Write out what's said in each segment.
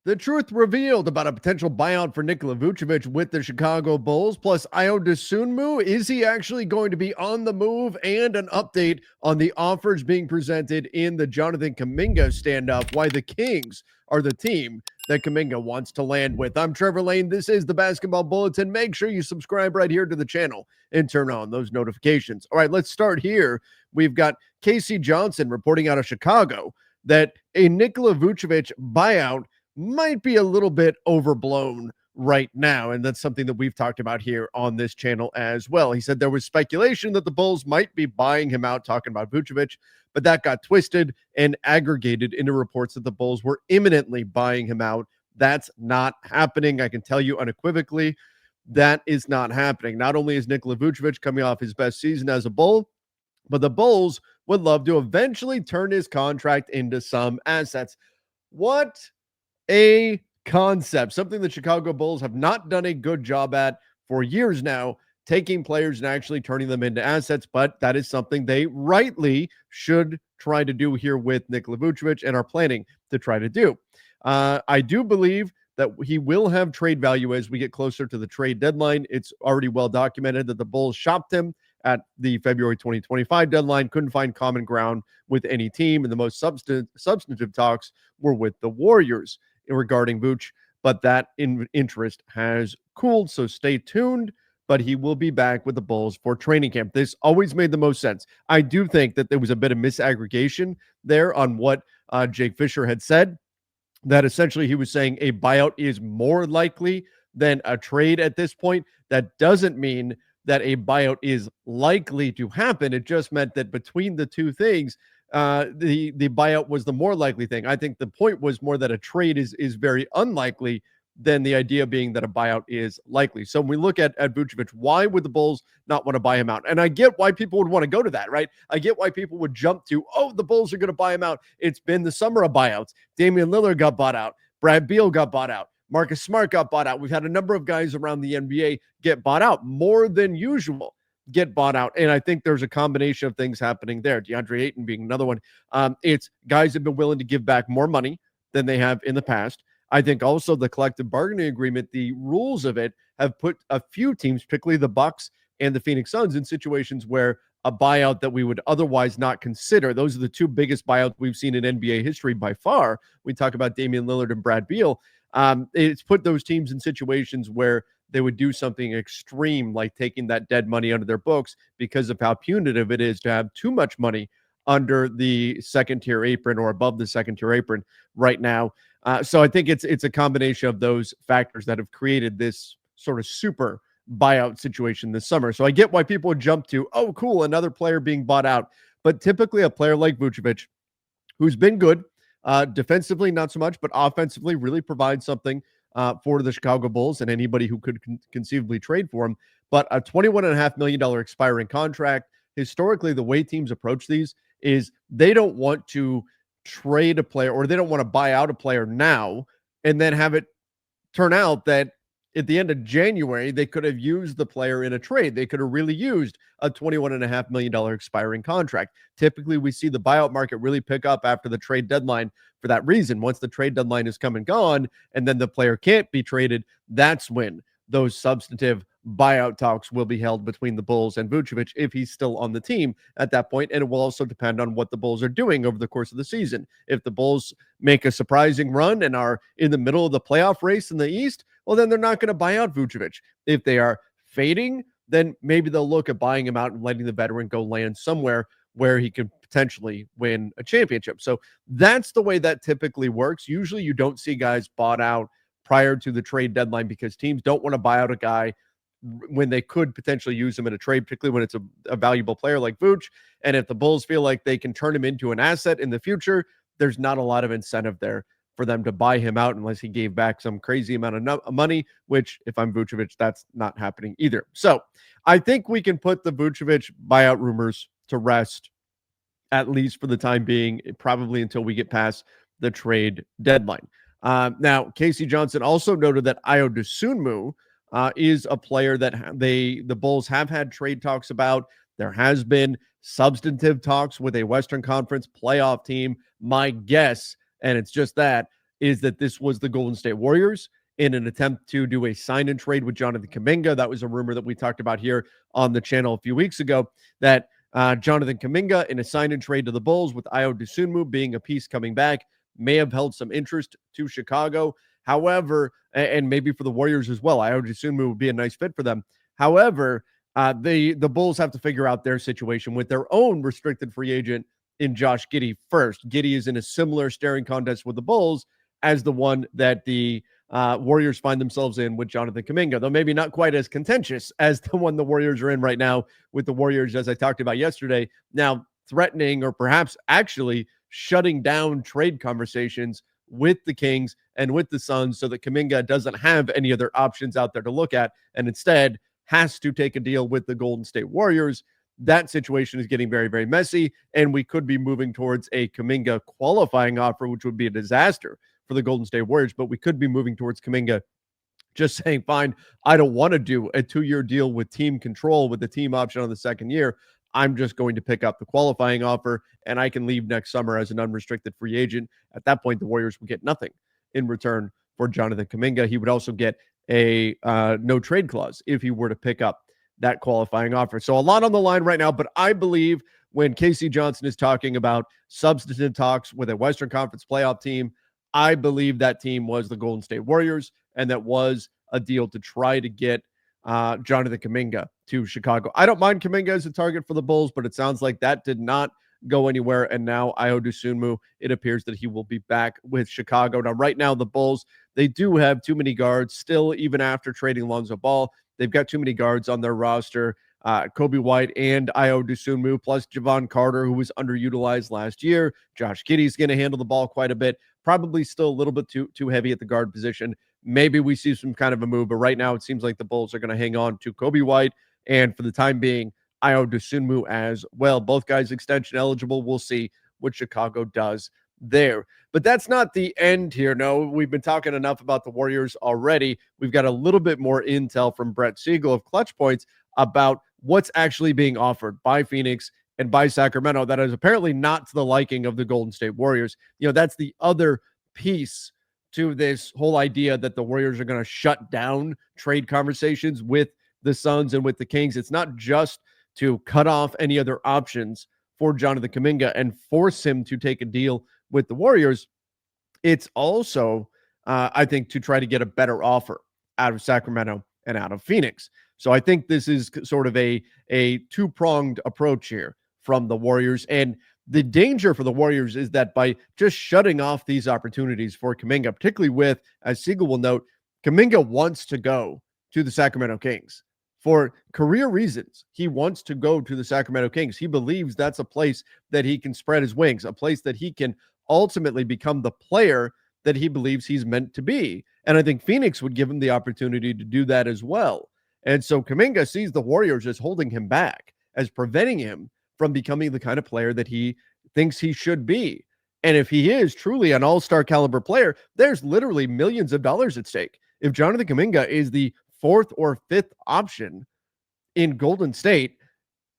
The truth revealed about a potential buyout for Nikola Vucevic with the Chicago Bulls, plus Ayo Dosunmu. Is he actually going to be on the move? And an update on the offers being presented in the Jonathan Kuminga standoff, why the Kings are the team that Kuminga wants to land with. I'm Trevor Lane. This is the Basketball Bulletin. Make sure you subscribe right here to the channel and turn on those notifications. All right, let's start here. We've got Casey Johnson reporting out of Chicago that a Nikola Vucevic buyout might be a little bit overblown right now. And that's something that we've talked about here on this channel as well. He said there was speculation that the Bulls might be buying him out, talking about Vucevic, but that got twisted and aggregated into reports that the Bulls were imminently buying him out. That's not happening. I can tell you unequivocally, that is not happening. Not only is Nikola Vucevic coming off his best season as a Bull, but the Bulls would love to eventually turn his contract into some assets. What a concept, something the Chicago Bulls have not done a good job at for years now, taking players and actually turning them into assets. But that is something they rightly should try to do here with Nikola Vucevic and are planning to try to do. I do believe that he will have trade value as we get closer to the trade deadline. It's already well documented that the Bulls shopped him at the February 2025 deadline, couldn't find common ground with any team, and the most substantive talks were with the Warriors regarding Vooch, but that interest has cooled, so stay tuned. But he will be back with the Bulls for training camp. This always made the most sense. I do think that there was a bit of misaggregation there on what Jake Fisher had said, that essentially he was saying a buyout is more likely than a trade at this point. That doesn't mean that a buyout is likely to happen. It just meant that between the two things, the buyout was the more likely thing. I think the point was more that a trade is very unlikely than the idea being that a buyout is likely. So when we look at Vucevic, why would the Bulls not want to buy him out? And I get why people would want to go to that, right? I get why people would jump to, oh, the Bulls are going to buy him out. It's been the summer of buyouts. Damian Lillard got bought out. Brad Beal got bought out. Marcus Smart got bought out. We've had a number of guys around the NBA get bought out, more than usual get bought out. And I think there's a combination of things happening there. DeAndre Ayton being another one. It's guys have been willing to give back more money than they have in the past. I think also the collective bargaining agreement, the rules of it have put a few teams, particularly the Bucks and the Phoenix Suns, in situations where a buyout that we would otherwise not consider. Those are the two biggest buyouts we've seen in NBA history by far. We talk about Damian Lillard and Brad Beal. It's put those teams in situations where they would do something extreme, like taking that dead money under their books, because of how punitive it is to have too much money under the second tier apron or above the second tier apron right now. So I think it's a combination of those factors that have created this sort of super buyout situation this summer. So I get why people would jump to, oh, cool, another player being bought out. But typically a player like Vucevic, who's been good, defensively not so much, but offensively really provides something for the Chicago Bulls and anybody who could conceivably trade for him. But a $21.5 million expiring contract, historically, the way teams approach these is they don't want to trade a player, or they don't want to buy out a player now and then have it turn out that at the end of January, they could have used the player in a trade. They could have really used a $21.5 million expiring contract. Typically, we see the buyout market really pick up after the trade deadline for that reason. Once the trade deadline is come and gone, and then the player can't be traded, that's when those substantive buyout talks will be held between the Bulls and Vucevic, if he's still on the team at that point. And it will also depend on what the Bulls are doing over the course of the season. If the Bulls make a surprising run and are in the middle of the playoff race in the East, well, then they're not going to buy out Vucevic. If they are fading, then maybe they'll look at buying him out and letting the veteran go land somewhere where he could potentially win a championship. So that's the way that typically works. Usually you don't see guys bought out prior to the trade deadline because teams don't want to buy out a guy when they could potentially use him in a trade, particularly when it's a valuable player like Vooch. And if the Bulls feel like they can turn him into an asset in the future, there's not a lot of incentive there for them to buy him out unless he gave back some crazy amount of money, which if I'm Vucevic, that's not happening either. So I think we can put the Vucevic buyout rumors to rest, at least for the time being, probably until we get past the trade deadline. Now, Casey Johnson also noted that Ayo Dosunmu is a player that the Bulls have had trade talks about. There has been substantive talks with a Western Conference playoff team. My guess, and it's just that, is that this was the Golden State Warriors in an attempt to do a sign and trade with Jonathan Kuminga. That was a rumor that we talked about here on the channel a few weeks ago, that Jonathan Kuminga in a sign and trade to the Bulls with Ayo Dosunmu being a piece coming back may have held some interest to Chicago. However, and maybe for the Warriors as well, Ayo Dosunmu would be a nice fit for them. However, the Bulls have to figure out their situation with their own restricted free agent in Josh Giddey first. Giddey is in a similar staring contest with the Bulls as the one that the Warriors find themselves in with Jonathan Kuminga, though maybe not quite as contentious as the one the Warriors are in right now, with the Warriors, as I talked about yesterday, now threatening or perhaps actually shutting down trade conversations with the Kings and with the Suns so that Kuminga doesn't have any other options out there to look at and instead has to take a deal with the Golden State Warriors. That situation is getting very, very messy, and we could be moving towards a Kuminga qualifying offer, which would be a disaster for the Golden State Warriors, but we could be moving towards Kuminga just saying, fine, I don't want to do a 2-year deal with team control with the team option on the second year. I'm just going to pick up the qualifying offer, and I can leave next summer as an unrestricted free agent. At that point, the Warriors would get nothing in return for Jonathan Kuminga. He would also get a no trade clause if he were to pick up that qualifying offer. So a lot on the line right now, but I believe when Casey Johnson is talking about substantive talks with a Western Conference playoff team, I believe that team was the Golden State Warriors, and that was a deal to try to get Jonathan Kuminga to Chicago. I don't mind Kuminga as a target for the Bulls, but it sounds like that did not go anywhere. And now Ayo Dosunmu, it appears that he will be back with Chicago. Now, right now, the Bulls, they do have too many guards still, even after trading Lonzo Ball. They've got too many guards on their roster. Kobe White and Ayo Dosunmu, plus Javon Carter, who was underutilized last year. Josh Giddey's going to handle the ball quite a bit. Probably still a little bit too heavy at the guard position. Maybe we see some kind of a move, but right now it seems like the Bulls are going to hang on to Kobe White, and for the time being, Ayo Dosunmu as well. Both guys extension eligible. We'll see what Chicago does there. But that's not the end here. No, we've been talking enough about the Warriors already. We've got a little bit more intel from Brett Siegel of Clutch Points about what's actually being offered by Phoenix and by Sacramento that is apparently not to the liking of the Golden State Warriors. You know, that's the other piece to this whole idea that the Warriors are going to shut down trade conversations with the Suns and with the Kings. It's not just to cut off any other options for Jonathan Kuminga and force him to take a deal with the Warriors. It's also, I think, to try to get a better offer out of Sacramento and out of Phoenix. So I think this is sort of a two-pronged approach here from the Warriors. And the danger for the Warriors is that by just shutting off these opportunities for Kuminga, particularly with, as Siegel will note, Kuminga wants to go to the Sacramento Kings for career reasons. He wants to go to the Sacramento Kings. He believes that's a place that he can spread his wings, a place that he can ultimately become the player that he believes he's meant to be. And I think Phoenix would give him the opportunity to do that as well. And so Kuminga sees the Warriors as holding him back, as preventing him from becoming the kind of player that he thinks he should be. And if he is truly an all-star caliber player, there's literally millions of dollars at stake. If Jonathan Kuminga is the 4th or 5th option in Golden State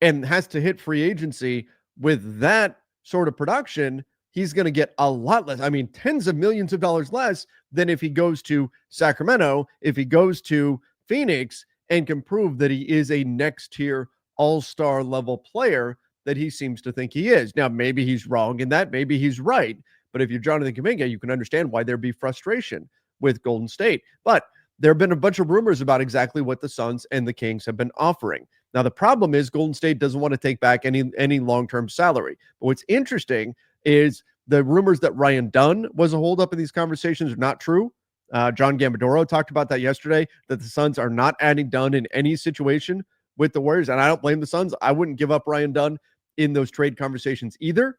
and has to hit free agency with that sort of production, he's going to get a lot less. I mean, tens of millions of dollars less than if he goes to Sacramento, if he goes to Phoenix and can prove that he is a next tier all-star level player that he seems to think he is. Now, maybe he's wrong in that, maybe he's right. But if you're Jonathan Kuminga, you can understand why there'd be frustration with Golden State. But there have been a bunch of rumors about exactly what the Suns and the Kings have been offering. Now, the problem is Golden State doesn't want to take back any long-term salary. But what's interesting is the rumors that Ryan Dunn was a holdup in these conversations are not true. John Gambadoro talked about that yesterday, that the Suns are not adding Dunn in any situation with the Warriors. And I don't blame the Suns. I wouldn't give up Ryan Dunn in those trade conversations either.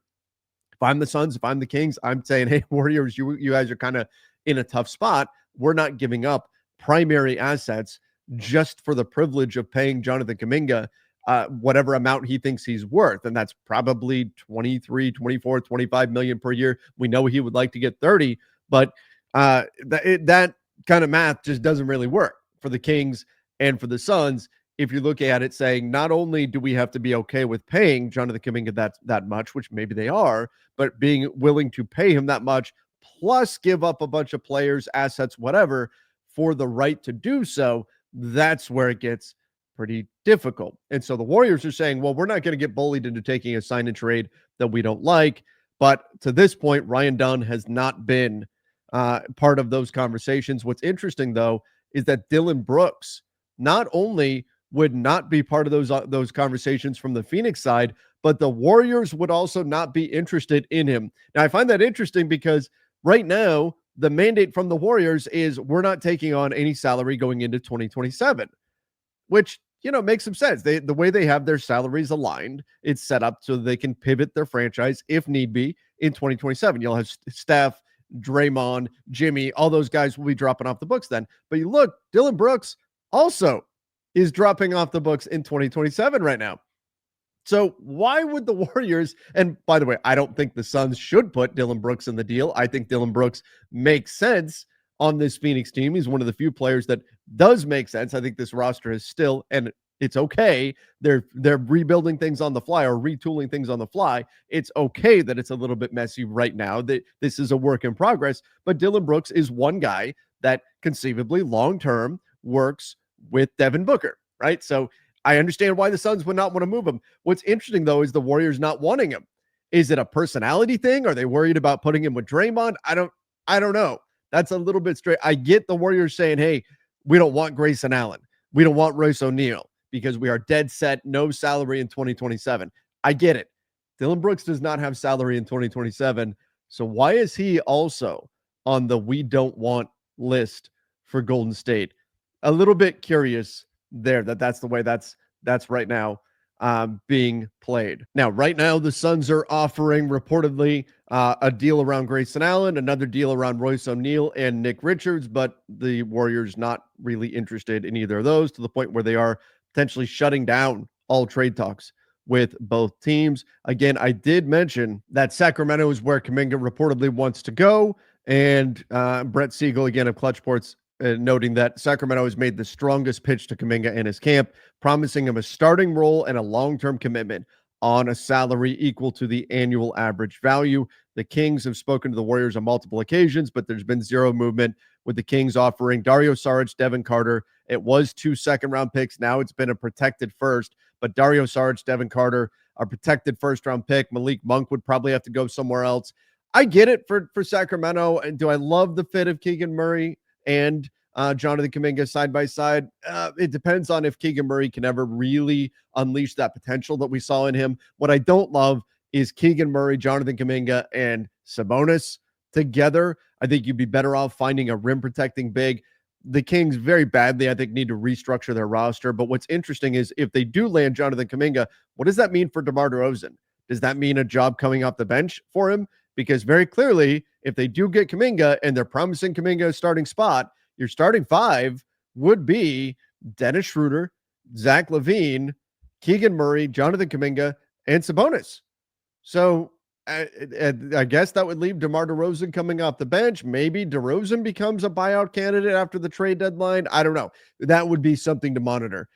If I'm the Suns, if I'm the Kings, I'm saying, hey, Warriors, you guys are kind of in a tough spot. We're not giving up primary assets just for the privilege of paying Jonathan Kuminga whatever amount he thinks he's worth. And that's probably 23, 24, 25 million per year. We know he would like to get 30, but that kind of math just doesn't really work for the Kings and for the Suns. If you look at it saying, not only do we have to be okay with paying Jonathan Kuminga that much, which maybe they are, but being willing to pay him that much, plus give up a bunch of players, assets, whatever, for the right to do so, that's where it gets pretty difficult. And so the Warriors are saying, well, we're not going to get bullied into taking a sign and trade that we don't like. But to this point, Ryan Dunn has not been part of those conversations. What's interesting, though, is that Dylan Brooks not only would not be part of those conversations from the Phoenix side, but the Warriors would also not be interested in him. Now, I find that interesting because right now, the mandate from the Warriors is we're not taking on any salary going into 2027, which, makes some sense. The way they have their salaries aligned, it's set up so they can pivot their franchise if need be in 2027. You'll have Steph, Draymond, Jimmy, all those guys will be dropping off the books then. But you look, Dylan Brooks also is dropping off the books in 2027 right now. So why would the Warriors, and by the way, I don't think the Suns should put Dylan Brooks in the deal. I think Dylan Brooks makes sense on this Phoenix team. He's one of the few players that does make sense. I think this roster is still, and it's okay. They're rebuilding things on the fly or retooling things on the fly. It's okay that it's a little bit messy right now. That this is a work in progress. But Dylan Brooks is one guy that conceivably long-term works with Devin Booker, right? So I understand why the Suns would not want to move him. What's interesting, though, is the Warriors not wanting him. Is it a personality thing? Are they worried about putting him with Draymond? I don't know. That's a little bit straight. I get the Warriors saying, hey, we don't want Grayson Allen. We don't want Royce O'Neal because we are dead set, no salary in 2027. I get it. Dylan Brooks does not have salary in 2027. So why is he also on the we don't want list for Golden State? A little bit curious there that's the way that's right now being played. Now, right now, the Suns are offering reportedly a deal around Grayson Allen, another deal around Royce O'Neal and Nick Richards, but the Warriors not really interested in either of those to the point where they are potentially shutting down all trade talks with both teams. Again, I did mention that Sacramento is where Kuminga reportedly wants to go, and Brett Siegel, again, of Clutch Sports, noting that Sacramento has made the strongest pitch to Kuminga in his camp, promising him a starting role and a long-term commitment on a salary equal to the annual average value. The Kings have spoken to the Warriors on multiple occasions, but there's been zero movement, with the Kings offering Dario Saric, Devin Carter. It was 2 second-round picks. Now it's been a protected first, but Dario Saric, Devin Carter, a protected first-round pick. Malik Monk would probably have to go somewhere else. I get it for Sacramento. And do I love the fit of Keegan Murray and Jonathan Kuminga side by side? It depends on if Keegan Murray can ever really unleash that potential that we saw in him. What I don't love is Keegan Murray, Jonathan Kuminga, and Sabonis together. I think you'd be better off finding a rim protecting big. The Kings very badly, I think, need to restructure their roster. But what's interesting is if they do land Jonathan Kuminga, what does that mean for DeMar DeRozan? Does that mean a job coming off the bench for him? Because very clearly, if they do get Kuminga and they're promising Kuminga a starting spot, your starting five would be Dennis Schroeder, Zach LaVine, Keegan Murray, Jonathan Kuminga, and Sabonis. So I guess that would leave DeMar DeRozan coming off the bench. Maybe DeRozan becomes a buyout candidate after the trade deadline. I don't know. That would be something to monitor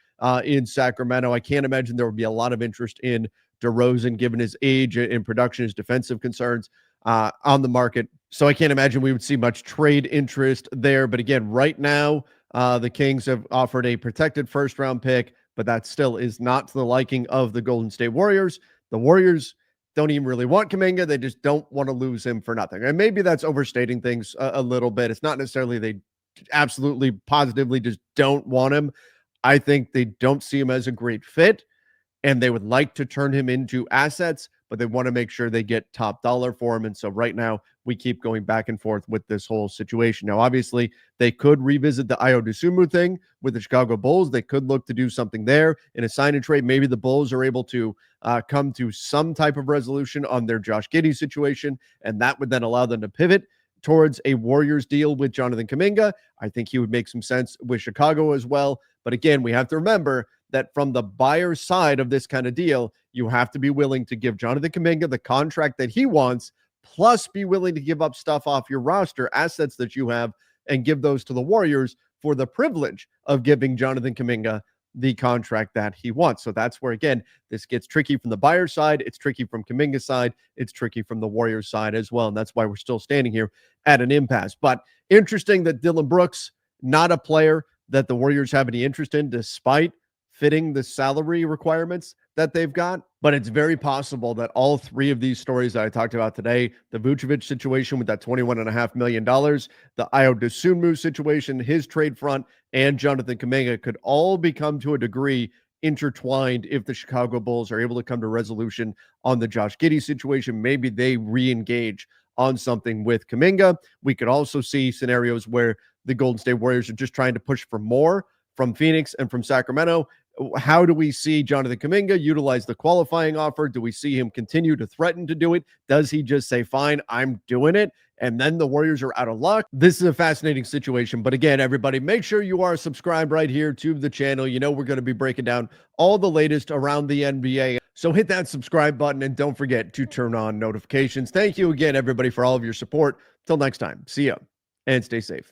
in Sacramento. I can't imagine there would be a lot of interest in DeRozan given his age and production, his defensive concerns on the market. So I can't imagine we would see much trade interest there. But again, right now, the Kings have offered a protected first-round pick, but that still is not to the liking of the Golden State Warriors. The Warriors don't even really want Kuminga. They just don't want to lose him for nothing. And maybe that's overstating things a little bit. It's not necessarily they absolutely positively just don't want him. I think they don't see him as a great fit, and they would like to turn him into assets, but they want to make sure they get top dollar for him. And so right now we keep going back and forth with this whole situation. Now, obviously, they could revisit the Ayo Dosunmu thing with the Chicago Bulls. They could look to do something there in a sign and trade. Maybe the Bulls are able to come to some type of resolution on their Josh Giddey situation, and that would then allow them to pivot towards a Warriors deal with Jonathan Kuminga. I think he would make some sense with Chicago as well. But again, we have to remember that from the buyer side of this kind of deal, you have to be willing to give Jonathan Kuminga the contract that he wants, plus be willing to give up stuff off your roster, assets that you have, and give those to the Warriors for the privilege of giving Jonathan Kuminga the contract that he wants. So that's where, again, this gets tricky from the buyer side. It's tricky from Kuminga's side. It's tricky from the Warriors side as well. And that's why we're still standing here at an impasse. But interesting that Dillon Brooks, not a player that the Warriors have any interest in, despite fitting the salary requirements that they've got. But it's very possible that all three of these stories that I talked about today, the Vucevic situation with that $21.5 million, the Ayo Dosunmu situation, his trade front, and Jonathan Kuminga could all become to a degree intertwined if the Chicago Bulls are able to come to resolution on the Josh Giddey situation. Maybe they re-engage on something with Kuminga. We could also see scenarios where the Golden State Warriors are just trying to push for more from Phoenix and from Sacramento. How do we see Jonathan Kuminga utilize the qualifying offer? Do we see him continue to threaten to do it? Does he just say, fine, I'm doing it? And then the Warriors are out of luck. This is a fascinating situation. But again, everybody, make sure you are subscribed right here to the channel. You know, we're going to be breaking down all the latest around the NBA. So hit that subscribe button and don't forget to turn on notifications. Thank you again, everybody, for all of your support. Till next time, see ya and stay safe.